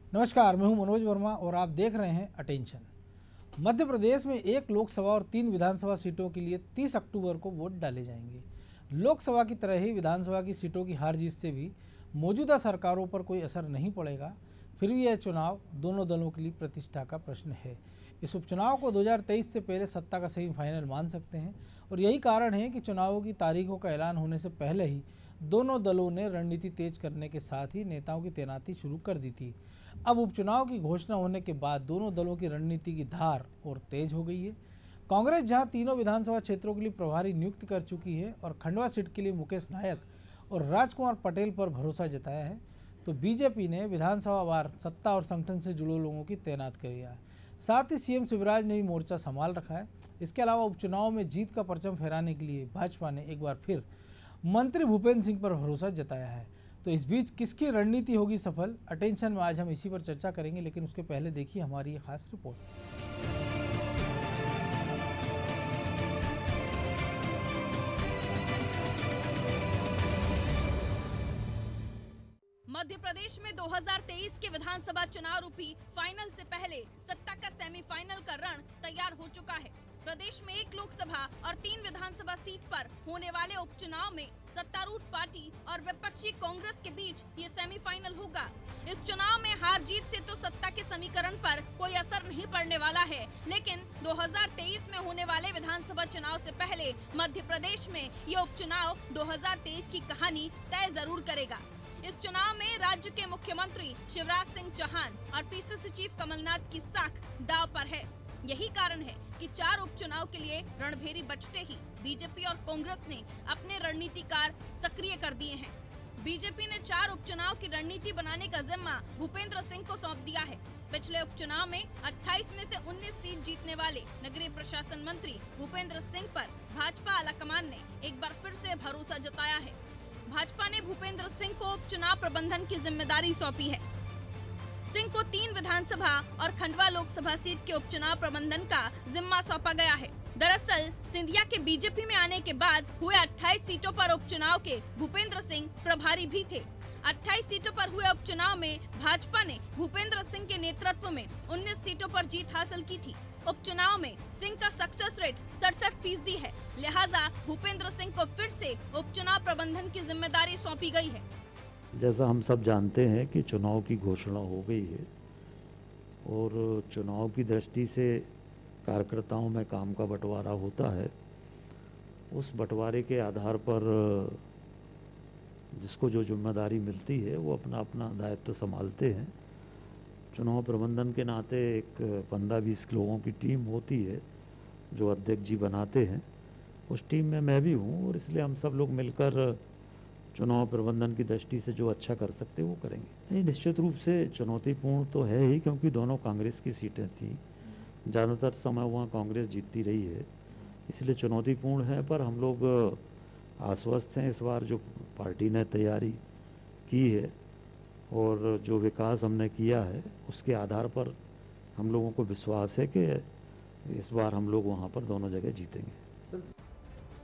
नमस्कार, मैं हूं मनोज वर्मा और आप देख रहे हैं अटेंशन। मध्य प्रदेश में 1 लोकसभा और 3 विधानसभा सीटों के लिए 30 अक्टूबर को वोट डाले जाएंगे। लोकसभा की तरह ही विधानसभा की सीटों की हार जीत से भी मौजूदा सरकारों पर कोई असर नहीं पड़ेगा। फिर भी यह चुनाव दोनों दलों के लिए प्रतिष्ठा का प्रश्न है। इस उपचुनाव को 2023 से पहले सत्ता का सेमीफाइनल मान सकते हैं और यही कारण है कि चुनावों की तारीखों का ऐलान होने से पहले ही दोनों दलों ने रणनीति तेज करने के साथ ही नेताओं की तैनाती शुरू कर दी थी। अब उपचुनाव की घोषणा होने के बाद दोनों दलों की रणनीति की धार और तेज हो गई है। कांग्रेस जहां तीनों विधानसभा क्षेत्रों के लिए प्रभारी नियुक्त कर चुकी है और खंडवा सीट के लिए मुकेश नायक और राजकुमार पटेल पर भरोसा जताया है, तो बीजेपी ने विधानसभा वार सत्ता और संगठन से जुड़े लोगों की तैनात किया है। साथ ही सीएम शिवराज ने भी मोर्चा संभाल रखा है। इसके अलावा उपचुनाव में जीत का परचम फहराने के लिए भाजपा ने एक बार फिर मंत्री भूपेंद्र सिंह पर भरोसा जताया है। तो इस बीच किसकी रणनीति होगी सफल, अटेंशन में आज हम इसी पर चर्चा करेंगे, लेकिन उसके पहले देखिए हमारी ये खास रिपोर्ट। मध्य प्रदेश में 2023 के विधानसभा चुनाव रूपी फाइनल से पहले सत्ता का सेमीफाइनल का रण तैयार हो चुका है। प्रदेश में 1 लोकसभा और 3 विधानसभा सीट पर होने वाले उपचुनाव में सत्तारूढ़ पार्टी और विपक्षी कांग्रेस के बीच ये सेमीफाइनल होगा। इस चुनाव में हार जीत से तो सत्ता के समीकरण पर कोई असर नहीं पड़ने वाला है, लेकिन 2023 में होने वाले विधानसभा चुनाव से पहले मध्य प्रदेश में ये उपचुनाव 2023 की कहानी तय जरूर करेगा। इस चुनाव में राज्य के मुख्यमंत्री शिवराज सिंह चौहान और पीसीसी चीफ कमलनाथ की साख दांव पर है। यही कारण है कि 4 उपचुनाव के लिए रणभेरी बजते ही बीजेपी और कांग्रेस ने अपने रणनीतिकार सक्रिय कर दिए हैं। बीजेपी ने 4 उपचुनाव की रणनीति बनाने का जिम्मा भूपेंद्र सिंह को सौंप दिया है। पिछले उपचुनाव में 28 में से 19 सीट जीतने वाले नगरीय प्रशासन मंत्री भूपेंद्र सिंह पर भाजपा आलाकमान ने एक बार फिर से भरोसा जताया है। भाजपा ने भूपेंद्र सिंह को उपचुनाव प्रबंधन की जिम्मेदारी सौंपी है। सिंह को 3 विधानसभा और खंडवा लोकसभा सीट के उपचुनाव प्रबंधन का जिम्मा सौंपा गया है। दरअसल सिंधिया के बीजेपी में आने के बाद हुए 28 सीटों पर उपचुनाव के भूपेंद्र सिंह प्रभारी भी थे। 28 सीटों पर हुए उपचुनाव में भाजपा ने भूपेंद्र सिंह के नेतृत्व में 19 सीटों पर जीत हासिल की थी। उपचुनाव में सिंह का सक्सेस रेट 67% है, लिहाजा भूपेंद्र सिंह को फिर से उपचुनाव प्रबंधन की जिम्मेदारी सौंपी गई है। जैसा हम सब जानते हैं कि चुनाव की घोषणा हो गई है और चुनाव की दृष्टि से कार्यकर्ताओं में काम का बंटवारा होता है। उस बंटवारे के आधार पर जिसको जो जिम्मेदारी मिलती है वो अपना अपना दायित्व संभालते हैं। चुनाव प्रबंधन के नाते एक 15-20 लोगों की टीम होती है जो अध्यक्ष जी बनाते हैं। उस टीम में मैं भी हूँ और इसलिए हम सब लोग मिलकर चुनाव प्रबंधन की दृष्टि से जो अच्छा कर सकते वो करेंगे। नहीं, निश्चित रूप से चुनौतीपूर्ण तो है ही, क्योंकि दोनों कांग्रेस की सीटें थी, ज़्यादातर समय वहाँ कांग्रेस जीतती रही है, इसलिए चुनौतीपूर्ण है। पर हम लोग आश्वस्त हैं इस बार जो पार्टी ने तैयारी की है और जो विकास हमने किया है उसके आधार पर हम लोगों को विश्वास है कि इस बार हम लोग वहाँ पर दोनों जगह जीतेंगे।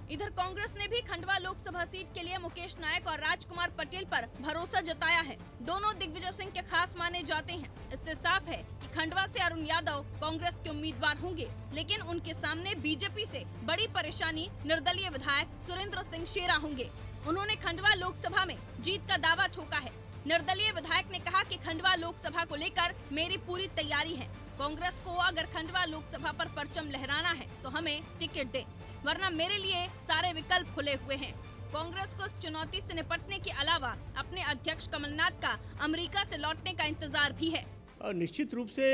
इधर कांग्रेस ने भी खंडवा लोकसभा सीट के लिए मुकेश नायक और राजकुमार पटेल पर भरोसा जताया है। दोनों दिग्विजय सिंह के खास माने जाते हैं। इससे साफ है कि खंडवा से अरुण यादव कांग्रेस के उम्मीदवार होंगे, लेकिन उनके सामने बीजेपी से बड़ी परेशानी निर्दलीय विधायक सुरेंद्र सिंह शेरा होंगे। उन्होंने खंडवा लोकसभा में जीत का दावा ठोका है। निर्दलीय विधायक ने कहा कि खंडवा लोकसभा को लेकर मेरी पूरी तैयारी है। कांग्रेस को अगर खंडवा लोकसभा पर परचम लहराना है तो हमें टिकट दे, वरना मेरे लिए सारे विकल्प खुले हुए हैं। कांग्रेस को इस चुनौती से निपटने के अलावा अपने अध्यक्ष कमलनाथ का अमेरिका से लौटने का इंतजार भी है। निश्चित रूप से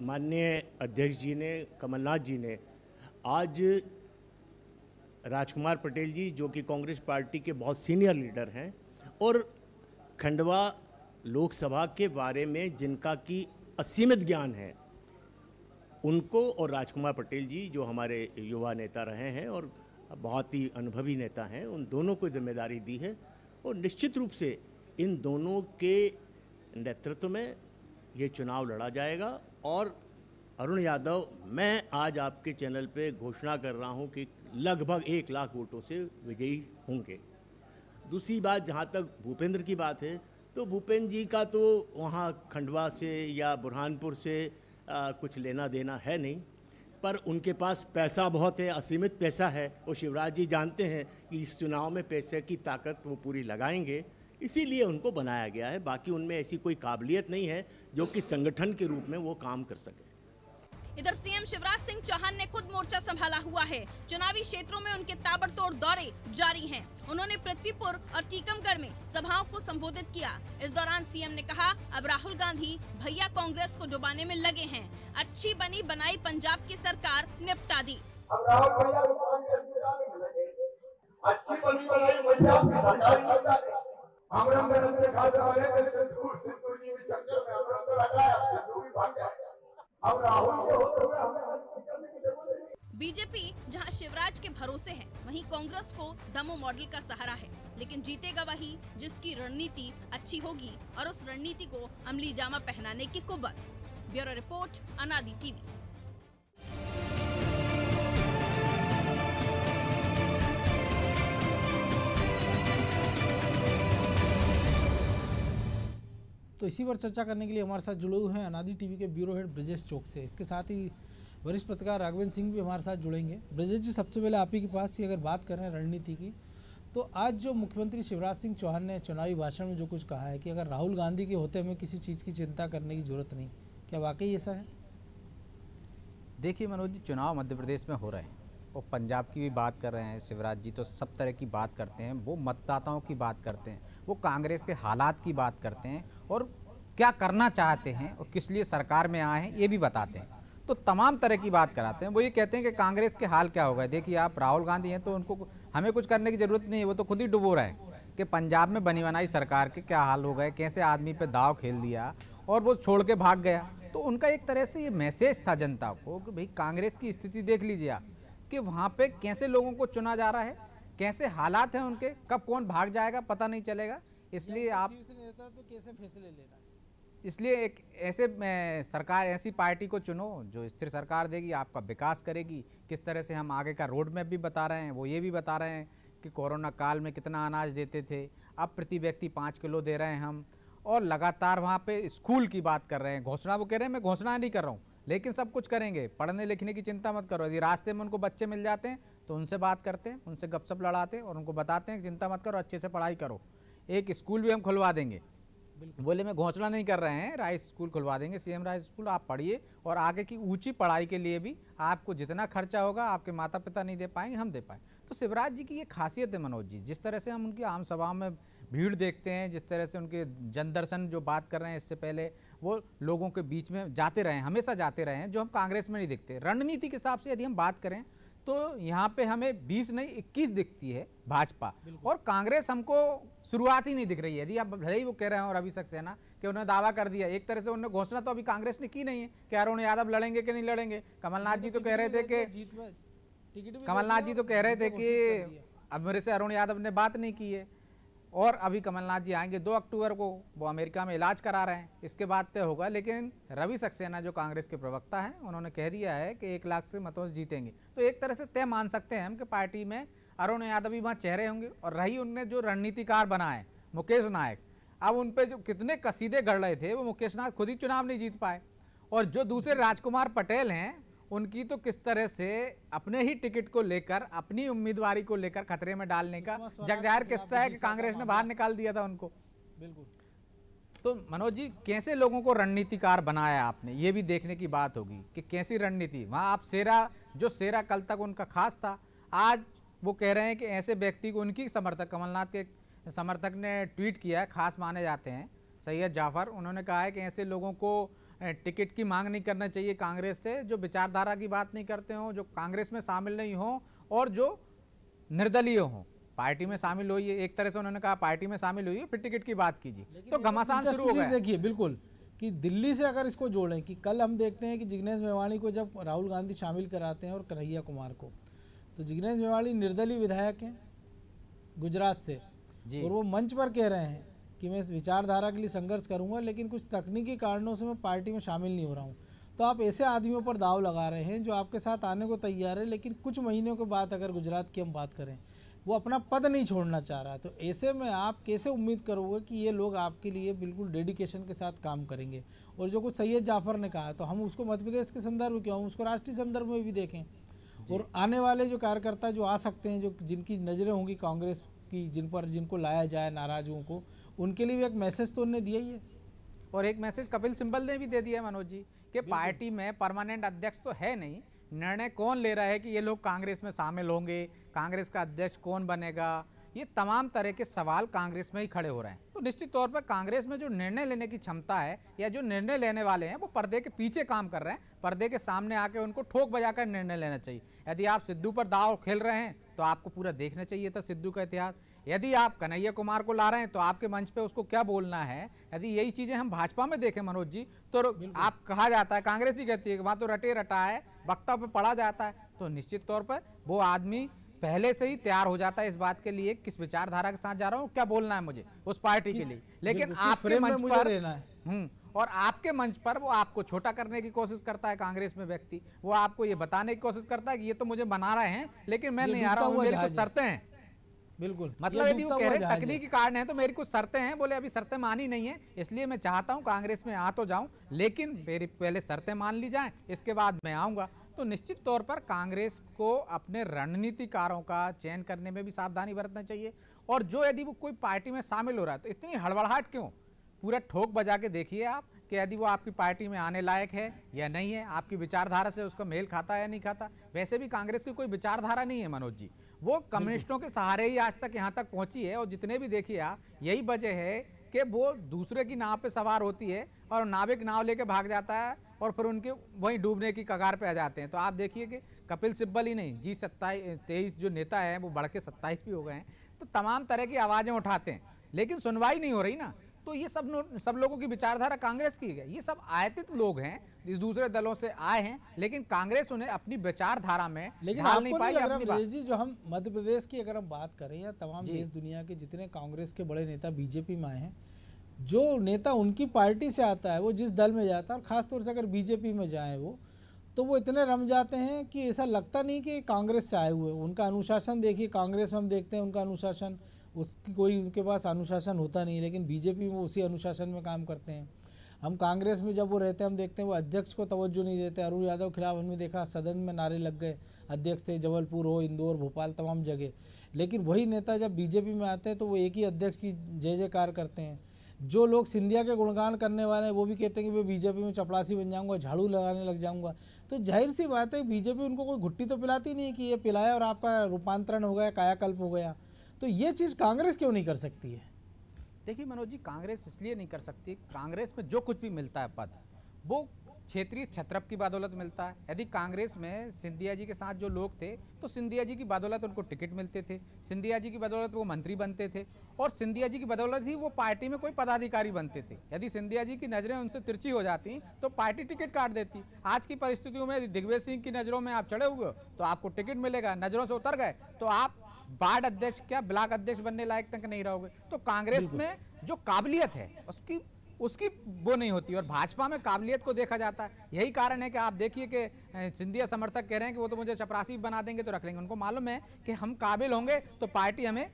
माननीय अध्यक्ष जी ने, कमलनाथ जी ने आज राजकुमार पटेल जी जो कि कांग्रेस पार्टी के बहुत सीनियर लीडर हैं और खंडवा लोकसभा के बारे में जिनका की असीमित ज्ञान है, उनको और राजकुमार पटेल जी जो हमारे युवा नेता रहे हैं और बहुत ही अनुभवी नेता हैं, उन दोनों को जिम्मेदारी दी है और निश्चित रूप से इन दोनों के नेतृत्व में ये चुनाव लड़ा जाएगा। और अरुण यादव, मैं आज आपके चैनल पे घोषणा कर रहा हूं कि लगभग 1 लाख वोटों से विजयी होंगे। दूसरी बात, जहां तक भूपेंद्र की बात है, तो भूपेंद्र जी का तो वहाँ खंडवा से या बुरहानपुर से कुछ लेना देना है नहीं, पर उनके पास पैसा बहुत है, असीमित पैसा है। और शिवराज जी जानते हैं कि इस चुनाव में पैसे की ताकत वो पूरी लगाएंगे, इसीलिए उनको बनाया गया है। बाकी उनमें ऐसी कोई काबिलियत नहीं है जो कि संगठन के रूप में वो काम कर सके। इधर सीएम शिवराज सिंह चौहान ने खुद मोर्चा संभाला हुआ है। चुनावी क्षेत्रों में उनके ताबड़तोड़ दौरे जारी हैं। उन्होंने पृथ्वीपुर और टीकमगढ़ में सभाओं को संबोधित किया। इस दौरान सीएम ने कहा, अब राहुल गांधी भैया कांग्रेस को डुबाने में लगे हैं। अच्छी बनी बनाई पंजाब की सरकार निपटा दी। अब राहुल भैया अच्छी बनी बनाई पंजाब की सरकार निपटा दी। हमरा मेहनत से खाते वाले के सिंदूर जी में चक्कर में हमरा तो हटाया, सिंदूर भी भाग गया। अब राहुल के होते हुए हमें बीजेपी जहां शिवराज के भरोसे है, वहीं कांग्रेस को दमो मॉडल का सहारा है। लेकिन जीतेगा वही जिसकी रणनीति अच्छी होगी और उस रणनीति को अमली जामा पहनाने की कुव्वत। ब्यूरो रिपोर्ट, अनादि टीवी। तो इसी पर चर्चा करने के लिए हमारे साथ जुड़े हुए हैं अनादि टीवी के ब्यूरो हेड ब्रजेश चौक से। इसके साथ ही वरिष्ठ पत्रकार राघवेंद्र सिंह भी हमारे साथ जुड़ेंगे। ब्रजेश जी, सबसे पहले आप ही के पास ही अगर बात करें रणनीति की, तो आज जो मुख्यमंत्री शिवराज सिंह चौहान ने चुनावी भाषण में जो कुछ कहा है कि अगर राहुल गांधी के होते हमें किसी चीज़ की चिंता करने की जरूरत नहीं, क्या वाकई ऐसा है? देखिए मनोज जी, चुनाव मध्य प्रदेश में हो रहे हैं और पंजाब की भी बात कर रहे हैं शिवराज जी, तो सब तरह की बात करते हैं। वो मतदाताओं की बात करते हैं, वो कांग्रेस के हालात की बात करते हैं और क्या करना चाहते हैं और किस लिए सरकार में आए हैं ये भी बताते हैं। तो तमाम तरह की बात कराते हैं। वो ये कहते हैं कि कांग्रेस के हाल क्या होगा। देखिए, आप राहुल गांधी हैं तो उनको हमें कुछ करने की जरूरत नहीं है, वो तो खुद ही डुबो रहा है कि पंजाब में बनी बनाई सरकार के क्या हाल हो गए, कैसे आदमी पे दाव खेल दिया और वो छोड़ के भाग गया। तो उनका एक तरह से ये मैसेज था जनता को कि भाई कांग्रेस की स्थिति देख लीजिए आप कि वहाँ पे कैसे लोगों को चुना जा रहा है, कैसे हालात हैं उनके, कब कौन भाग जाएगा पता नहीं चलेगा। इसलिए आप तो कैसे फैसले ले रहा है, इसलिए एक ऐसे सरकार, ऐसी पार्टी को चुनो जो स्थिर सरकार देगी, आपका विकास करेगी। किस तरह से हम आगे का रोड मैप भी बता रहे हैं। वो ये भी बता रहे हैं कि कोरोना काल में कितना अनाज देते थे, अब प्रति व्यक्ति 5 किलो दे रहे हैं हम, और लगातार वहाँ पे स्कूल की बात कर रहे हैं। घोषणा वो कह रहे हैं, मैं घोषणा नहीं कर रहा हूँ लेकिन सब कुछ करेंगे, पढ़ने लिखने की चिंता मत करो। यदि रास्ते में उनको बच्चे मिल जाते हैं तो उनसे बात करते हैं, उनसे गपशप लड़ाते हैं और उनको बताते हैं कि चिंता मत करो, अच्छे से पढ़ाई करो, एक स्कूल भी हम खुलवा देंगे। बोले मैं घोषणा नहीं कर रहे हैं, राइस स्कूल खुलवा देंगे, सीएम राइस स्कूल, आप पढ़िए और आगे की ऊंची पढ़ाई के लिए भी आपको जितना खर्चा होगा आपके माता पिता नहीं दे पाएंगे, हम दे पाएंगे। तो शिवराज जी की ये खासियत है मनोज जी, जिस तरह से हम उनकी आम सभाओं में भीड़ देखते हैं, जिस तरह से उनके जन दर्शन जो बात कर रहे हैं, इससे पहले वो लोगों के बीच में जाते रहे हैं, हमेशा जाते रहे हैं, जो हम कांग्रेस में नहीं दिखते। रणनीति के हिसाब से यदि हम बात करें तो यहाँ पे हमें 20 नहीं 21 दिखती है भाजपा, और कांग्रेस हमको शुरुआत ही नहीं दिख रही है। यदि आप भले ही वो कह रहे हैं और रवि सक्सेना कि उन्होंने दावा कर दिया, एक तरह से उन्होंने घोषणा तो अभी कांग्रेस ने की नहीं है कि अरुण यादव लड़ेंगे कि नहीं लड़ेंगे। कमलनाथ जी तो कह रहे थे कि अब मेरे से अरुण यादव ने बात नहीं की है, और अभी कमलनाथ जी आएंगे 2 अक्टूबर को, वो अमेरिका में इलाज करा रहे हैं, इसके बाद तय होगा। लेकिन रवि सक्सेना जो कांग्रेस के प्रवक्ता हैं, उन्होंने कह दिया है कि 1 लाख से मतों से जीतेंगे। तो एक तरह से तय मान सकते हैं हम कि पार्टी में अरुण यादव भी वहाँ चेहरे होंगे। और रही उनने जो रणनीतिकार बनाए मुकेश नायक, अब उन पर जो कितने कसीदे गढ़ रहे थे, वो मुकेश नायक खुद ही चुनाव नहीं जीत पाए। और जो दूसरे राजकुमार पटेल हैं, उनकी तो किस तरह से अपने ही टिकट को लेकर, अपनी उम्मीदवारी को लेकर खतरे में डालने का जगजाहिर किस्सा है कि कांग्रेस ने बाहर निकाल दिया था उनको। बिल्कुल। तो मनोज जी, कैसे लोगों को रणनीतिकार बनाया आपने, ये भी देखने की बात होगी कि कैसी रणनीति। वहाँ आप जो सेरा कल तक उनका खास था, आज वो कह रहे हैं कि ऐसे व्यक्ति को, उनकी समर्थक, कमलनाथ के समर्थक ने ट्वीट किया है, खास माने जाते हैं सैयद जाफर, उन्होंने कहा है कि ऐसे लोगों को टिकट की मांग नहीं करना चाहिए कांग्रेस से, जो विचारधारा की बात नहीं करते हों, जो कांग्रेस में शामिल नहीं हों और जो निर्दलीय हों। पार्टी में शामिल होइए, एक तरह से उन्होंने कहा पार्टी में शामिल होइए, फिर टिकट की बात कीजिए। तो घमासान शुरू हो गया। देखिए बिल्कुल कि दिल्ली से अगर इसको जोड़ें कि कल हम देखते हैं कि जिग्नेश मेवाणी को जब राहुल गांधी शामिल कराते हैं और कन्हैया कुमार को, तो जिग्नेश मेवाणी निर्दलीय विधायक हैं गुजरात से, और वो मंच पर कह रहे हैं कि मैं इस विचारधारा के लिए संघर्ष करूंगा, लेकिन कुछ तकनीकी कारणों से मैं पार्टी में शामिल नहीं हो रहा हूं। तो आप ऐसे आदमियों पर दाव लगा रहे हैं जो आपके साथ आने को तैयार है, लेकिन कुछ महीनों के बाद अगर गुजरात की हम बात करें, वो अपना पद नहीं छोड़ना चाह रहा है। तो ऐसे में आप कैसे उम्मीद करोगे कि ये लोग आपके लिए बिल्कुल डेडिकेशन के साथ काम करेंगे। और जो कुछ सैयद जाफर ने कहा तो हम उसको मध्य प्रदेश के संदर्भ में क्यों, हम उसको राष्ट्रीय संदर्भ में भी देखें। और आने वाले जो कार्यकर्ता जो आ सकते हैं, जो जिनकी नज़रें होंगी कांग्रेस की, जिनको लाया जाए नाराजों को, उनके लिए भी एक मैसेज तो उन्होंने दिया ही है। और एक मैसेज कपिल सिब्बल ने भी दे दिया है मनोज जी कि पार्टी में परमानेंट अध्यक्ष तो है नहीं, निर्णय कौन ले रहा है कि ये लोग कांग्रेस में शामिल होंगे, कांग्रेस का अध्यक्ष कौन बनेगा, ये तमाम तरह के सवाल कांग्रेस में ही खड़े हो रहे हैं। तो निश्चित तौर पर कांग्रेस में जो निर्णय लेने की क्षमता है या जो निर्णय लेने वाले हैं वो पर्दे के पीछे काम कर रहे हैं, पर्दे के सामने आके उनको ठोक बजाकर निर्णय लेना चाहिए। यदि आप सिद्धू पर दाव खेल रहे हैं तो आपको पूरा देखना चाहिए था सिद्धू का इतिहास। यदि आप कन्हैया कुमार को ला रहे हैं तो आपके मंच पे उसको क्या बोलना है। यदि यही चीजें हम भाजपा में देखें मनोज जी, तो आप कहा जाता है, कांग्रेस ही कहती है कि वहां तो रटे रटा है, वक्ता पे पढ़ा जाता है। तो निश्चित तौर पर वो आदमी पहले से ही तैयार हो जाता है इस बात के लिए किस विचारधारा के साथ जा रहा हूँ, क्या बोलना है मुझे उस पार्टी के लिए। लेकिन आपके मंच पर रहना है और आपके मंच पर वो आपको छोटा करने की कोशिश करता है। कांग्रेस में व्यक्ति वो आपको ये बताने की कोशिश करता है कि ये तो मुझे बना रहे हैं लेकिन मैं नहीं आ रहा हूँ, मेरी कुछ शर्तें हैं। बिल्कुल, मतलब यदि वो कह रहे हैं तकनीकी कारण है तो मेरी कुछ शर्तें हैं, बोले अभी शर्तें मानी नहीं है इसलिए मैं चाहता हूं कांग्रेस में आ तो जाऊं लेकिन मेरी पहले शर्तें मान ली जाएं इसके बाद मैं आऊंगा। तो निश्चित तौर पर कांग्रेस को अपने रणनीतिकारों का चयन करने में भी सावधानी बरतना चाहिए। और जो यदि वो कोई पार्टी में शामिल हो रहा है तो इतनी हड़बड़ाहट क्यों, पूरा ठोक बजा के देखिए आप कि यदि वो आपकी पार्टी में आने लायक है या नहीं है, आपकी विचारधारा से उसका मेल खाता है या नहीं खाता। वैसे भी कांग्रेस की कोई विचारधारा नहीं है मनोज जी, वो कम्युनिस्टों के सहारे ही आज तक यहाँ तक पहुंची है। और जितने भी देखिए आप, यही वजह है कि वो दूसरे की नाव पे सवार होती है और नाविक नाव लेके भाग जाता है और फिर उनके वहीं डूबने की कगार पे आ जाते हैं। तो आप देखिए कि कपिल सिब्बल ही नहीं, G23 जो नेता है वो बढ़ के 27 भी हो गए हैं। तो तमाम तरह की आवाजें उठाते हैं लेकिन सुनवाई नहीं हो रही ना। तो ये सब लोगों की विचारधारा कांग्रेस की है, ये सब आयतित लोग हैं, दूसरे दलों से आए हैं लेकिन कांग्रेस उन्हें अपनी विचारधारा में ढाल नहीं पाई अपनी बात। जी, जो हम मध्य प्रदेश की अगर हम बात करें या तमाम देश दुनिया के जितने कांग्रेस के बड़े नेता बीजेपी में आए हैं, जो नेता उनकी पार्टी से आता है वो जिस दल में जाता है और खासतौर से अगर बीजेपी में जाए वो, तो वो इतने रम जाते हैं कि ऐसा लगता नहीं कि कांग्रेस से आए हुए। उनका अनुशासन देखिए, कांग्रेस में हम देखते हैं उनका अनुशासन, उसकी कोई उनके पास अनुशासन होता नहीं, लेकिन बीजेपी में उसी अनुशासन में काम करते हैं। हम कांग्रेस में जब वो रहते हैं हम देखते हैं वो अध्यक्ष को तवज्जो नहीं देते। अरुण यादव के खिलाफ हमने देखा सदन में नारे लग गए, अध्यक्ष थे जबलपुर हो, इंदौर, भोपाल, तमाम जगह। लेकिन वही नेता जब बीजेपी में आते हैं तो वो एक ही अध्यक्ष की जय जयकार करते हैं। जो लोग सिंधिया के गुणगान करने वाले हैं वो भी कहते हैं कि मैं बीजेपी में चपरासी बन जाऊंगा, झाड़ू लगाने लग जाऊंगा। तो जाहिर सी बात है बीजेपी उनको कोई घुट्टी तो पिलाती नहीं कि ये पिलाया और आपका रूपांतरण हो गया, कायाकल्प हो गया। तो ये चीज़ कांग्रेस क्यों नहीं कर सकती है? देखिए मनोज जी, कांग्रेस इसलिए नहीं कर सकती, कांग्रेस में जो कुछ भी मिलता है पद वो क्षेत्रीय छत्रप की बदौलत मिलता है। यदि कांग्रेस में सिंधिया जी के साथ जो लोग थे तो सिंधिया जी की बदौलत उनको टिकट मिलते थे, सिंधिया जी की बदौलत वो मंत्री बनते थे और सिंधिया जी की बदौलत ही वो पार्टी में कोई पदाधिकारी बनते थे। यदि सिंधिया जी की नज़रें उनसे तिरछी हो जाती तो पार्टी टिकट काट देती। आज की परिस्थितियों में यदि दिग्विजय सिंह की नज़रों में आप चढ़े हुए हो तो आपको टिकट मिलेगा, नज़रों से उतर गए तो आप वार्ड अध्यक्ष क्या ब्लॉक अध्यक्ष बनने लायक तक नहीं रहोगे। तो कांग्रेस में जो काबिलियत है उसकी वो नहीं होती और भाजपा में काबिलियत को देखा जाता है। यही कारण है कि आप देखिए कि सिंधिया समर्थक कह रहे हैं कि वो तो मुझे चपरासी बना देंगे तो रख लेंगे। उनको मालूम है कि हम काबिल होंगे तो पार्टी हमें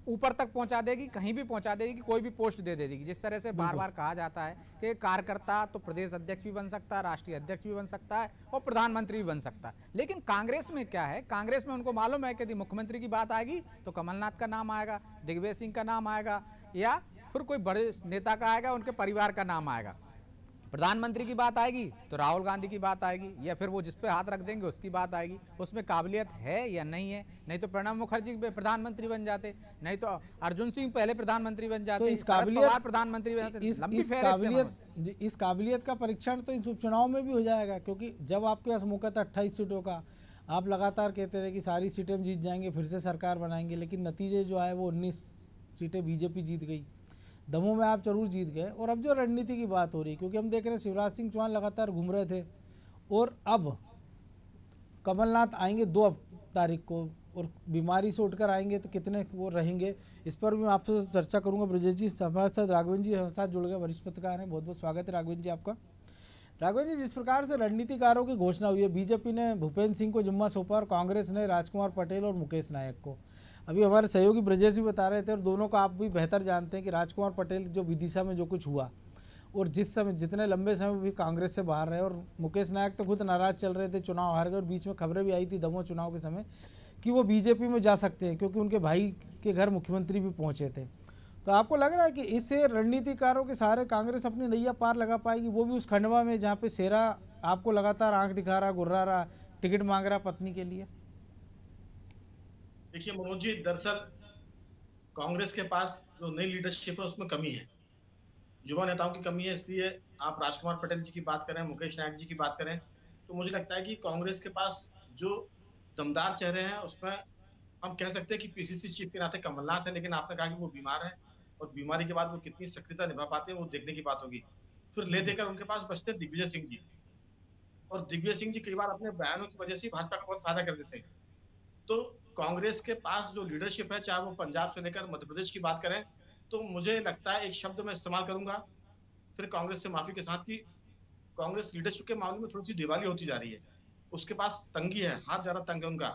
ऊपर तक पहुंचा देगी, कहीं भी पहुंचा देगी, कि कोई भी पोस्ट दे देगी। जिस तरह से बार बार कहा जाता है कि कार्यकर्ता तो प्रदेश अध्यक्ष भी बन सकता है, राष्ट्रीय अध्यक्ष भी बन सकता है और प्रधानमंत्री भी बन सकता है। लेकिन कांग्रेस में क्या है, कांग्रेस में उनको मालूम है कि यदि मुख्यमंत्री की बात आएगी तो कमलनाथ का नाम आएगा, दिग्विजय सिंह का नाम आएगा या फिर कोई बड़े नेता का आएगा, उनके परिवार का नाम आएगा। प्रधानमंत्री की बात आएगी तो राहुल गांधी की बात आएगी या फिर वो जिस पे हाथ रख देंगे उसकी बात आएगी। उसमें काबिलियत है या नहीं है। नहीं तो प्रणब मुखर्जी प्रधानमंत्री बन जाते, नहीं तो अर्जुन सिंह पहले प्रधानमंत्री बन जाते, तो इस काबिलियत प्रधानमंत्री बन जाते। इस काबिलियत का परीक्षण तो इस उपचुनाव में भी हो जाएगा, क्योंकि जब आपके पास मौका था 28 सीटों का, आप लगातार कहते रहे कि सारी सीटें हम जीत जाएंगे, फिर से सरकार बनाएंगे, लेकिन नतीजे जो आए वो 19 सीटें बीजेपी जीत गई। दमोह में आप जरूर जीत गए। और अब जो रणनीति की बात हो रही है, क्योंकि हम देख रहे हैं शिवराज सिंह चौहान लगातार घूम रहे थे और अब कमलनाथ आएंगे 2 तारीख को और बीमारी से उठकर आएंगे तो कितने वो रहेंगे, इस पर भी मैं आपसे चर्चा करूंगा। ब्रजेश जी हमारे साथ, राघवेंद्र जी हमारे साथ जुड़ गए, वरिष्ठ पत्रकार हैं, बहुत बहुत स्वागत है राघवेंद्र जी आपका। राघवेंद्र जी, जिस प्रकार से रणनीतिकारों की घोषणा हुई है, बीजेपी ने भूपेंद्र सिंह को जिम्मा सौंपा और कांग्रेस ने राजकुमार पटेल और मुकेश नायक को, अभी हमारे सहयोगी ब्रजेश भी बता रहे थे और दोनों का आप भी बेहतर जानते हैं कि राजकुमार पटेल जो विदिशा में जो कुछ हुआ और जिस समय जितने लंबे समय भी कांग्रेस से बाहर रहे, और मुकेश नायक तो खुद नाराज चल रहे थे, चुनाव हार गए, और बीच में खबरें भी आई थी दमोह चुनाव के समय कि वो बीजेपी में जा सकते हैं क्योंकि उनके भाई के घर मुख्यमंत्री भी पहुंचे थे। तो आपको लग रहा है कि इससे रणनीतिकारों के सहारे कांग्रेस अपनी नैया पार लगा पाएगी, वो भी उस खंडवा में जहाँ पे शेरा आपको लगातार आंख दिखा रहा, गुर्रा रहा, टिकट मांग रहा पत्नी के लिए? देखिए मनोज जी, दरअसल कांग्रेस के पास जो नई लीडरशिप है उसमें कमी है, युवा नेताओं की कमी है। इसलिए आप राजकुमार पटेल जी की बात करें, मुकेश नायक जी की बात करें, तो मुझे लगता है कि कांग्रेस के पास जो दमदार चेहरे हैं उसमें हम कह सकते हैं कि पीसीसी चीफ के नाते कमलनाथ है, लेकिन आपने कहा कि वो बीमार है और बीमारी के बाद वो कितनी सक्रियता निभा पाते हैं वो देखने की बात होगी। फिर ले देकर उनके पास बचते हैं दिग्विजय सिंह जी, और दिग्विजय सिंह जी कई बार अपने बयानों की वजह से भाजपा का बहुत फायदा कर देते हैं। तो कांग्रेस के पास जो लीडरशिप है, चाहे वो पंजाब से लेकर मध्य प्रदेश की बात करें, तो मुझे लगता है एक शब्द मैं इस्तेमाल करूंगा फिर कांग्रेस से माफी के साथ, कि कांग्रेस लीडरशिप के मामले में थोड़ी सी दिवाली होती जा रही है। उसके पास तंगी है, हाथ ज्यादा तंग है उनका,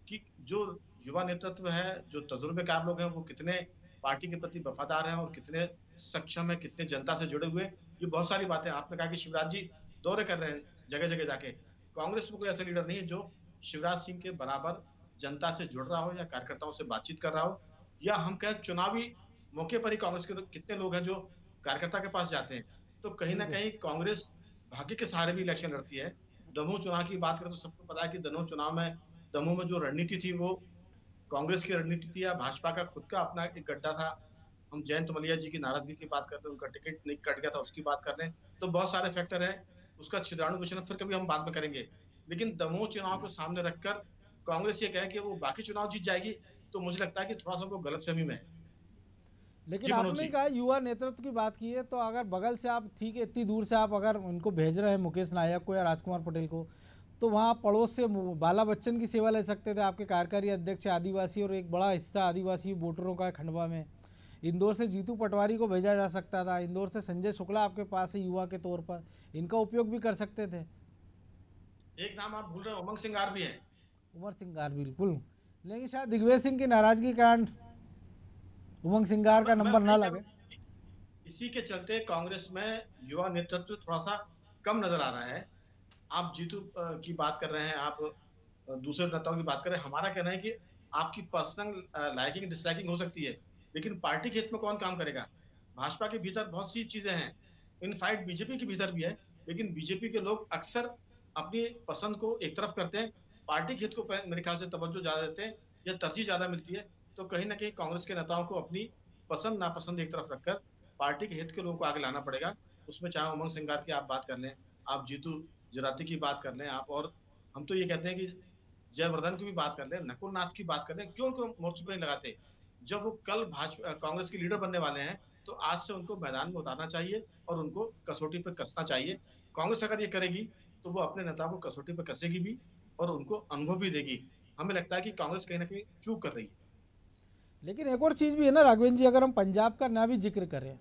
कि जो युवा नेतृत्व है, जो तजुर्बेकार लोग हैं, वो कितने पार्टी के प्रति वफादार हैं और कितने सक्षम है, कितने जनता से जुड़े हुए हैं। ये बहुत सारी बातें आपने कहा कि शिवराज जी दौरे कर रहे हैं जगह जगह जाके। कांग्रेस में कोई ऐसा लीडर नहीं है जो शिवराज सिंह के बराबर जनता से जुड़ रहा हो या कार्यकर्ताओं से बातचीत कर रहा हो, या हम कहें चुनावी मौके पर ही कांग्रेस के कितने लोग हैं जो कार्यकर्ता के पास जाते हैं। तो कहीं ना कहीं कांग्रेस भाग्य के सहारे भी इलेक्शन लड़ती है। दमोह चुनाव की बात करें तो सबको पता है कि दमोह में जो रणनीति थी वो कांग्रेस की रणनीति थी या भाजपा का खुद का अपना एक गड्ढा था। हम जयंत मलिया जी की नाराजगी की बात कर रहे हैं, उनका टिकट नहीं कट गया था उसकी बात कर रहे हैं, तो बहुत सारे फैक्टर हैं। उसका छिद्राणु विचलन फिर कभी हम बाद में करेंगे, लेकिन दमोह चुनाव को सामने रखकर कांग्रेस ये कहे कि वो बाकी चुनाव जीत जाएगी, तो मुझे लगता है कि थोड़ा सा वो गलतफहमी में है। लेकिन आपने कहा युवा नेतृत्व की बात की है, तो अगर बगल से आप ठीक है इतनी दूर से आप अगर उनको भेज रहे हैं मुकेश नायक को या राजकुमार पटेल को, तो वहाँ पड़ोस से बाला बच्चन की सेवा ले सकते थे, आपके कार्यकारी अध्यक्ष आदिवासी और एक बड़ा हिस्सा आदिवासी वोटरों का है खंडवा में। इंदौर से जीतू पटवारी को भेजा जा सकता था, इंदौर से संजय शुक्ला आपके पास है युवा के तौर पर, इनका उपयोग भी कर सकते थे। एक नाम आप भूल रहे हैं, उमंग सिंगार भी है। उमर सिंगार बिल्कुल, लेकिन शायद दिग्विजय सिंह की नाराजगी के कारण उमंग सिंगार का नंबर ना लगे। इसी के चलते कांग्रेस में युवा नेतृत्व थोड़ा सा कम नजर आ रहा है। आप जीतू की बात कर रहे हैं, आप दूसरे नेताओं की बात कर रहे हैं, हमारा कहना है कि आपकी पर्सनल लाइकिंग डिसलाइकिंग हो सकती है, लेकिन पार्टी के हित में कौन काम करेगा? भाजपा के भीतर बहुत सी चीजें हैं, इनफैक्ट बीजेपी के भीतर भी है, लेकिन बीजेपी के लोग अक्सर अपनी पसंद को एक तरफ करते हैं, पार्टी के हित को मेरे ख्याल से तवज्जो ज्यादा देते हैं या तरजीह ज्यादा मिलती है। तो कहीं ना कहीं कांग्रेस के नेताओं को अपनी पसंद नापसंद एक तरफ रखकर पार्टी के हित के लोगों को आगे लाना पड़ेगा। उसमें चाहे उमंग सिंगार की आप बात कर लें, आप जीतू जराती की बात कर लें, आप और हम तो ये कहते हैं कि जयवर्धन की भी बात कर लें, नकुल नाथ की बात कर लें, क्यों उनको मोर्चे पर नहीं लगाते? जब वो कल भाजपा कांग्रेस के लीडर बनने वाले हैं तो आज से उनको मैदान में उतारना चाहिए और उनको कसौटी पर कसना चाहिए। कांग्रेस अगर ये करेगी तो वो अपने नेताओं को कसौटी पर कसेगी भी और उनको अनुभव भी देगी। हमें लगता है कि कांग्रेस कहीं ना कहीं चूक कर रही है। लेकिन एक और चीज़ भी है ना राघवेंद्र जी, अगर हम पंजाब का ना भी जिक्र करें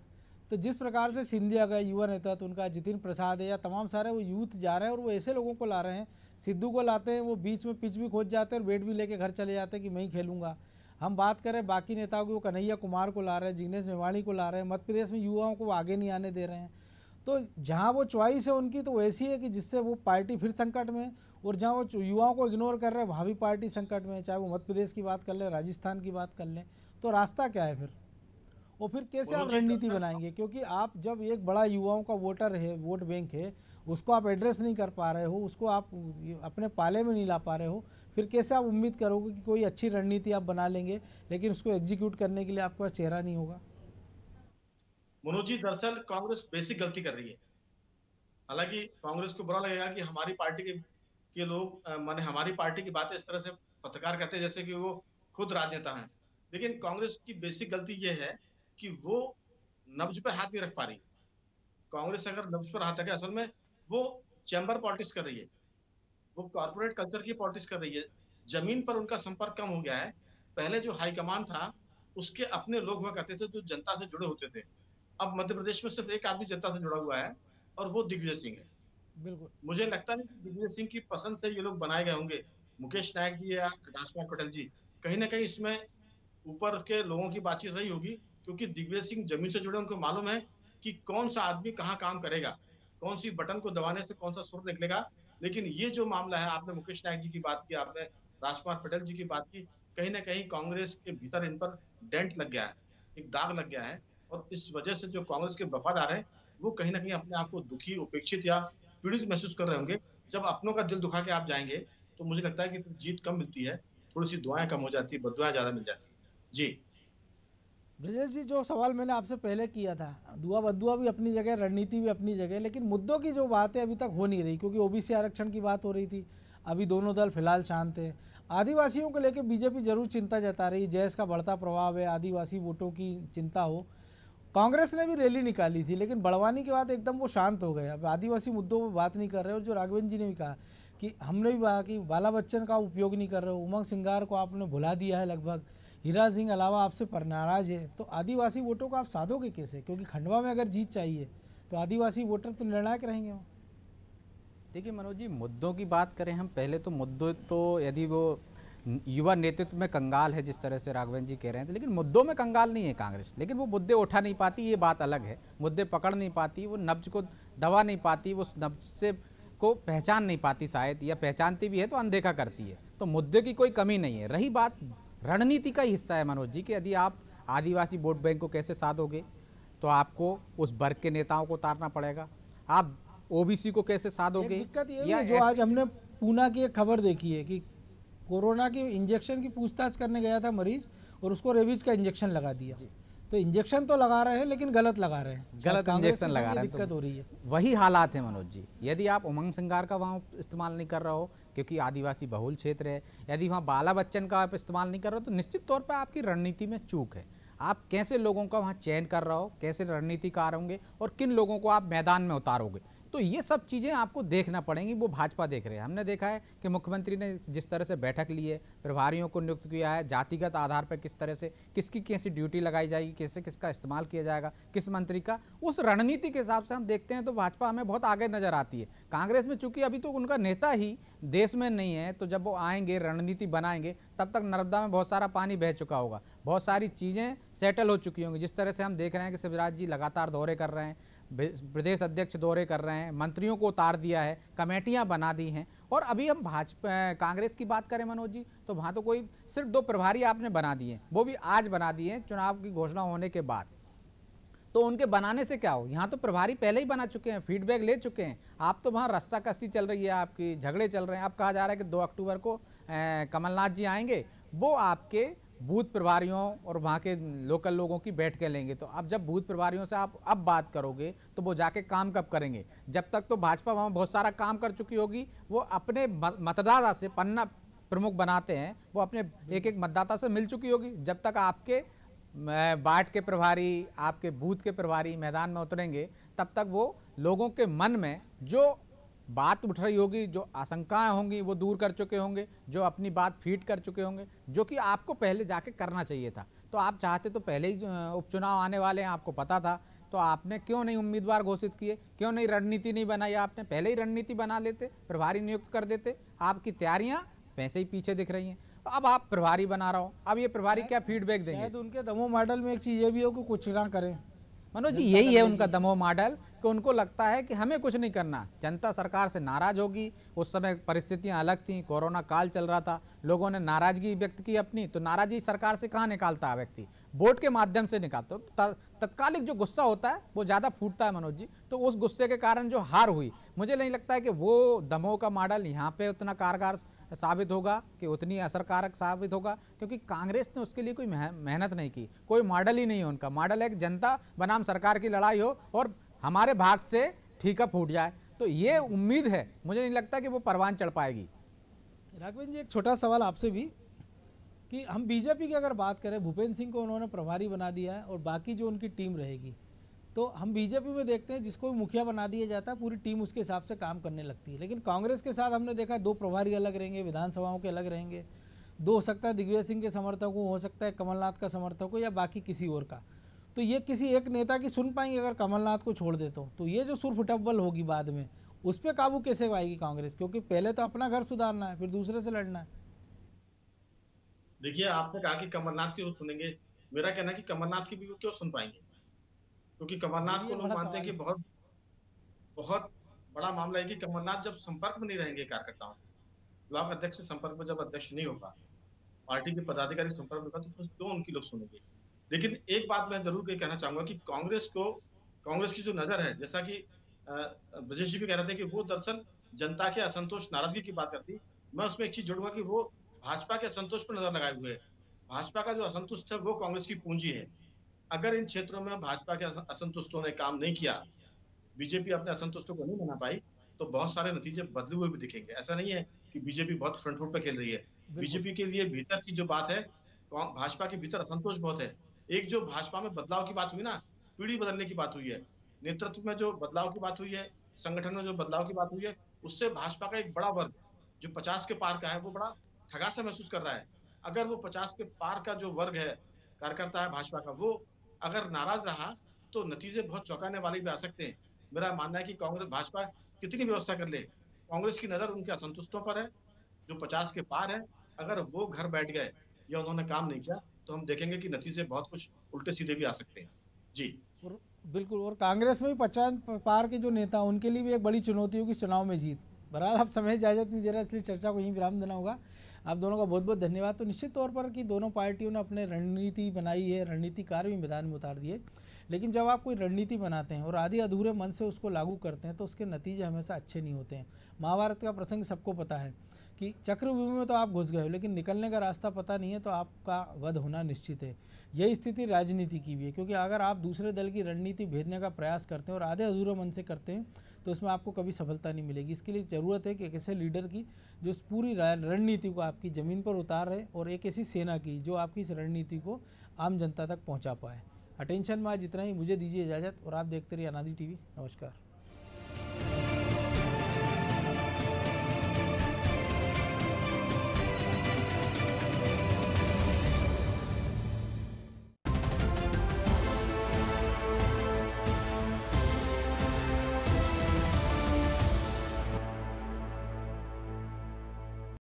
तो जिस प्रकार से सिंधिया का युवा नेता तो उनका जितिन प्रसाद है या तमाम सारे वो यूथ जा रहे हैं और वो ऐसे लोगों को ला रहे हैं, सिद्धू को लाते हैं, वो बीच में पिच भी खोज जाते हैं और बैट भी लेके घर चले जाते हैं कि मैं ही खेलूंगा। हम बात करें बाकी नेताओं की, वो कन्हैया कुमार को ला रहे हैं, जिग्नेश मेवाणी को ला रहे हैं, मध्य प्रदेश में युवाओं को आगे नहीं आने दे रहे हैं। तो जहाँ वो चॉइस है उनकी तो वैसी है कि जिससे वो पार्टी फिर संकट में, और जहाँ वो युवाओं को इग्नोर कर रहे हैं वहाँ भी पार्टी संकट में, चाहे वो मध्य प्रदेश की बात कर लें, राजस्थान की बात कर लें, तो रास्ता क्या है फिर? और फिर कैसे आप रणनीति बनाएंगे? क्योंकि आप जब एक बड़ा युवाओं का वोटर है, वोट बैंक है, उसको आप एड्रेस नहीं कर पा रहे हो, उसको आप अपने पाले में नहीं ला पा रहे हो, फिर कैसे आप उम्मीद करोगे कि कोई अच्छी रणनीति आप बना लेंगे लेकिन उसको एग्जीक्यूट करने के लिए आपके पास चेहरा नहीं होगा? मनोज जी, दरअसल कांग्रेस बेसिक गलती कर रही है। हालांकि कांग्रेस को बुरा लगेगा कि हमारी पार्टी के लोग माने हमारी पार्टी की बातें इस तरह से पत्रकार करते हैं जैसे कि वो खुद राजनेता हैं, लेकिन कांग्रेस की बेसिक गलती ये है कि वो नब्ज पे हाथ नहीं रख पा रही। कांग्रेस अगर नब्ज पर हाथ रखे, असल में वो चैम्बर पॉलिटिक्स कर रही है, वो कॉर्पोरेट कल्चर की पॉलिटिक्स कर रही है। जमीन पर उनका संपर्क कम हो गया है। पहले जो हाईकमान था उसके अपने लोग हुआ करते थे जो जनता से जुड़े होते थे। अब मध्य प्रदेश में सिर्फ एक आदमी जनता से जुड़ा हुआ है और वो दिग्विजय सिंह है। बिल्कुल, मुझे लगता नहीं कि दिग्विजय सिंह की पसंद से ये लोग बनाए गए होंगे, मुकेश नायक जी या राजकुमार पटेल जी। कहीं ना कहीं इसमें ऊपर के लोगों की बातचीत रही होगी, क्योंकि दिग्विजय सिंह जमीन से जुड़े, उनको मालूम है कि कौन सा आदमी कहाँ काम करेगा, कौन सी बटन को दबाने से कौन सा सुर निकलेगा। लेकिन ये जो मामला है, आपने मुकेश नायक जी की बात की, आपने राजकुमार पटेल जी की बात की, कहीं ना कहीं कांग्रेस के भीतर इन पर डेंट लग गया है, एक दाग लग गया है। और इस वजह से जो कांग्रेस के वफादार हैं, वो कहीं ना कहीं अपने आप को दुखी, उपेक्षित या पीड़ित महसूस कर रहे होंगे। जब अपनों का दिल दुखा के आप जाएंगे, तो मुझे लगता है कि फिर जीत कम मिलती है, थोड़ी सी दुआएं कम हो जाती है, बदुआएं ज्यादा मिल जाती है। जी ब्रजेश जी, जो सवाल मैंने आपसे पहले किया था, दुआ बदुआ भी अपनी जगह, रणनीति भी अपनी जगह, लेकिन मुद्दों की जो बात है अभी तक हो नहीं रही, क्योंकि ओबीसी आरक्षण की बात हो रही थी। अभी दोनों दल फिलहाल शांत है। आदिवासियों को लेकर बीजेपी जरूर चिंता जता रही, जैस का बढ़ता प्रभाव है, आदिवासी वोटों की चिंता हो। कांग्रेस ने भी रैली निकाली थी, लेकिन बड़वानी के बाद एकदम वो शांत हो गए, अब आदिवासी मुद्दों पर बात नहीं कर रहे। और जो राघवेंद्र जी ने भी कहा कि हमने भी कहा कि बाला बच्चन का उपयोग नहीं कर रहे हो, उमंग सिंगार को आपने भुला दिया है लगभग, हीरा सिंह अलावा आपसे पर नाराज है, तो आदिवासी वोटों को आप साधोगे कैसे? क्योंकि खंडवा में अगर जीत चाहिए तो आदिवासी वोटर तो निर्णायक रहेंगे वहाँ। देखिए मनोज जी, मुद्दों की बात करें हम, पहले तो मुद्दों तो यदि वो युवा नेतृत्व में कंगाल है जिस तरह से राघवेंद्र जी कह रहे हैं, लेकिन मुद्दों में कंगाल नहीं है कांग्रेस, लेकिन वो मुद्दे उठा नहीं पाती, ये बात अलग है। मुद्दे पकड़ नहीं पाती, वो नब्ज को दबा नहीं पाती, वो नब्ज से को पहचान नहीं पाती शायद, या पहचानती भी है तो अनदेखा करती है। तो मुद्दे की कोई कमी नहीं है। रही बात रणनीति का हिस्सा है मनोज जी, कि यदि आप आदिवासी वोट बैंक को कैसे साधोगे, तो आपको उस वर्ग के नेताओं को उतारना पड़ेगा। आप ओबीसी को कैसे साधोगे? दिक्कत ये है, जो आज हमने पूना की एक खबर देखी है कि कोरोना के इंजेक्शन की पूछताछ करने गया था मरीज, और उसको रेबीज का इंजेक्शन लगा दिया। तो इंजेक्शन तो लगा रहे हैं, लेकिन गलत लगा रहे हैं, गलत इंजेक्शन लगा रहे हैं, दिक्कत हो रही है। वही हालात है मनोज जी। यदि आप उमंग सिंगार का वहाँ इस्तेमाल नहीं कर रहे हो, क्योंकि आदिवासी बहुल क्षेत्र है, यदि वहाँ बाला बच्चन का आप इस्तेमाल नहीं कर रहे हो, तो निश्चित तौर पर आपकी रणनीति में चूक है। आप कैसे लोगों का वहाँ चयन कर रहे हो, कैसे रणनीतिकार होंगे, और किन लोगों को आप मैदान में उतारोगे, तो ये सब चीज़ें आपको देखना पड़ेंगी। वो भाजपा देख रहे हैं। हमने देखा है कि मुख्यमंत्री ने जिस तरह से बैठक ली है, प्रभारियों को नियुक्त किया है, जातिगत आधार पर किस तरह से किसकी कैसी ड्यूटी लगाई जाएगी, कैसे किसका इस्तेमाल किया जाएगा, किस मंत्री का, उस रणनीति के हिसाब से हम देखते हैं तो भाजपा हमें बहुत आगे नजर आती है। कांग्रेस में चूंकि अभी तो उनका नेता ही देश में नहीं है, तो जब वो आएंगे, रणनीति बनाएंगे, तब तक नर्मदा में बहुत सारा पानी बह चुका होगा, बहुत सारी चीज़ें सेटल हो चुकी होंगी। जिस तरह से हम देख रहे हैं कि शिवराज जी लगातार दौरे कर रहे हैं, प्रदेश अध्यक्ष दौरे कर रहे हैं, मंत्रियों को उतार दिया है, कमेटियां बना दी हैं। और अभी हम भाजपा कांग्रेस की बात करें मनोज जी, तो वहाँ तो कोई सिर्फ 2 प्रभारी आपने बना दिए, वो भी आज बना दिए हैं चुनाव की घोषणा होने के बाद। तो उनके बनाने से क्या हो, यहाँ तो प्रभारी पहले ही बना चुके हैं, फीडबैक ले चुके हैं। आप तो वहाँ रस्साकसी चल रही है, आपकी झगड़े चल रहे हैं। अब कहा जा रहा है कि 2 अक्टूबर को कमलनाथ जी आएंगे, वो आपके बूथ प्रभारियों और वहाँ के लोकल लोगों की बैठकें लेंगे। तो अब जब बूथ प्रभारियों से आप अब बात करोगे, तो वो जाके काम कब करेंगे? जब तक तो भाजपा वहाँ बहुत सारा काम कर चुकी होगी। वो अपने मतदाता से, पन्ना प्रमुख बनाते हैं, वो अपने एक एक मतदाता से मिल चुकी होगी। जब तक आपके वार्ड के प्रभारी, आपके बूथ के प्रभारी मैदान में उतरेंगे, तब तक वो लोगों के मन में जो बात उठ रही होगी, जो आशंकाएं होंगी, वो दूर कर चुके होंगे, जो अपनी बात फीड कर चुके होंगे, जो कि आपको पहले जाके करना चाहिए था। तो आप चाहते तो पहले ही उपचुनाव आने वाले हैं, आपको पता था, तो आपने क्यों नहीं उम्मीदवार घोषित किए, क्यों नहीं रणनीति नहीं बनाई? आपने पहले ही रणनीति बना लेते, प्रभारी नियुक्त कर देते। आपकी तैयारियां वैसे ही पीछे दिख रही हैं। अब आप प्रभारी बना रहा हो, अब ये प्रभारी क्या फीडबैक देंगे? शायद उनके दमोह मॉडल में एक चीज़ ये भी हो कि कुछ ना करें। मनोज जी, यही है उनका दमोह मॉडल, कि उनको लगता है कि हमें कुछ नहीं करना, जनता सरकार से नाराज होगी। उस समय परिस्थितियां अलग थी, कोरोना काल चल रहा था, लोगों ने नाराजगी व्यक्त की अपनी, तो नाराजगी सरकार से कहाँ निकालता है व्यक्ति? वोट के माध्यम से निकालता। तो तत्कालिक जो गुस्सा होता है वो ज़्यादा फूटता है मनोज जी। तो उस गुस्से के कारण जो हार हुई, मुझे नहीं लगता है कि वो दमोह का मॉडल यहाँ पे उतना कारगर साबित होगा, कि उतनी असरकारक साबित होगा, क्योंकि कांग्रेस ने उसके लिए कोई मेहनत नहीं की। कोई मॉडल ही नहीं है उनका। मॉडल है कि जनता बनाम सरकार की लड़ाई हो और हमारे भाग से ठीका फूट जाए। तो ये उम्मीद है, मुझे नहीं लगता कि वो परवान चढ़ पाएगी। राघवेंद्र जी, एक छोटा सवाल आपसे भी, कि हम बीजेपी की अगर बात करें, भूपेंद्र सिंह को उन्होंने प्रभारी बना दिया है और बाकी जो उनकी टीम रहेगी, तो हम बीजेपी में देखते हैं जिसको भी मुखिया बना दिया जाता है, पूरी टीम उसके हिसाब से काम करने लगती है। लेकिन कांग्रेस के साथ हमने देखा 2 प्रभारी अलग रहेंगे, विधानसभाओं के अलग रहेंगे, 2 हो सकता है दिग्विजय सिंह के समर्थकों, हो सकता है कमलनाथ का समर्थक हो, या बाकी किसी और का। तो ये किसी एक नेता की सुन पाएंगे अगर कमलनाथ को छोड़ दे तो ये जो सुर फुटबल होगी बाद में, उस पर काबू कैसे पाएगी कांग्रेस? क्योंकि पहले तो अपना घर सुधारना है, फिर दूसरे से लड़ना है। देखिए, आपने कहा कि कमलनाथ की वो सुनेंगे। मेरा कहना है कि कमलनाथ की भी वो क्यों सुन पाएंगे, क्योंकि ये कमलनाथ भी को एक लोग बड़ा मानते हैं सवाल कि है। बहुत बहुत बड़ा मामला है कि कमलनाथ जब संपर्क में नहीं रहेंगे कार्यकर्ताओं के, ब्लॉक अध्यक्ष से संपर्क में जब अध्यक्ष नहीं होगा, पार्टी के पदाधिकारी संपर्क में होगा, तो फिर क्यों उनकी लोग सुनेंगे। लेकिन एक बात मैं जरूर ये कहना चाहूंगा कि कांग्रेस की जो नजर है, जैसा कि ब्रजेश जी भी कह रहे थे कि वो दरअसल जनता के असंतोष नाराजगी की बात करती, मैं उसमें एक चीज जोड़ूंगा कि वो भाजपा के असंतोष पर नजर लगाए हुए है। भाजपा का जो असंतुष्ट है वो कांग्रेस की पूंजी है। अगर इन क्षेत्रों में भाजपा के असंतुष्टों ने काम नहीं किया, बीजेपी अपने असंतुष्टों को नहीं मना पाई, तो बहुत सारे नतीजे बदले हुए भी दिखेंगे। ऐसा नहीं है कि बीजेपी बहुत फ्रंट फुट पे खेल रही है। बिल्कुल। बीजेपी के लिए भीतर की जो बात है, भाजपा के भीतर असंतोष बहुत है। एक जो भाजपा में बदलाव की बात हुई ना, पीढ़ी बदलने की बात हुई है, नेतृत्व में जो बदलाव की बात हुई है, संगठन में जो बदलाव की बात हुई है, उससे भाजपा का एक बड़ा वर्ग जो 50 के पार का है, वो बड़ा ठगा सा महसूस कर रहा है। अगर वो 50 के पार का जो वर्ग है, कार्यकर्ता है भाजपा का, वो अगर नाराज रहा, तो नतीजे बहुत चौंकाने वाले भी आ सकते हैं। मेरा मानना है कि कांग्रेस भाजपा कितनी व्यवस्था कर ले, कांग्रेस की नजर उनके असंतुष्टों पर है जो 50 के पार है। अगर वो घर बैठ गए या उन्होंने काम नहीं किया, तो हम देखेंगे कि नतीजे बहुत कुछ उल्टे सीधे भी आ सकते हैं। जी और बिल्कुल, और कांग्रेस में भी 50 पार के जो नेता, उनके लिए भी एक बड़ी चुनौती होगी चुनाव में जीत। बहरहाल आप समय इजाज़त नहीं दे रहा, इसलिए चर्चा को यहीं विराम देना होगा। आप दोनों का बहुत बहुत धन्यवाद। तो निश्चित तौर पर कि दोनों पार्टियों ने अपने रणनीति बनाई है, रणनीतिकार भी मैदान में उतार दिए, लेकिन जब आप कोई रणनीति बनाते हैं और आधे अधूरे मन से उसको लागू करते हैं, तो उसके नतीजे हमेशा अच्छे नहीं होते हैं। महाभारत का प्रसंग सबको पता है कि चक्रव्यूह में तो आप घुस गए हो, लेकिन निकलने का रास्ता पता नहीं है, तो आपका वध होना निश्चित है। यही स्थिति राजनीति की भी है, क्योंकि अगर आप दूसरे दल की रणनीति भेदने का प्रयास करते हैं और आधे अधूरे मन से करते हैं, तो उसमें आपको कभी सफलता नहीं मिलेगी। इसके लिए ज़रूरत है कि एक ऐसे लीडर की जो इस पूरी रणनीति को आपकी ज़मीन पर उतार रहे, और एक ऐसी सेना की जो आपकी इस रणनीति को आम जनता तक पहुँचा पाए। अटेंशन में आज इतना ही। मुझे दीजिए इजाज़त, और आप देखते रहिए अनादि टीवी। नमस्कार।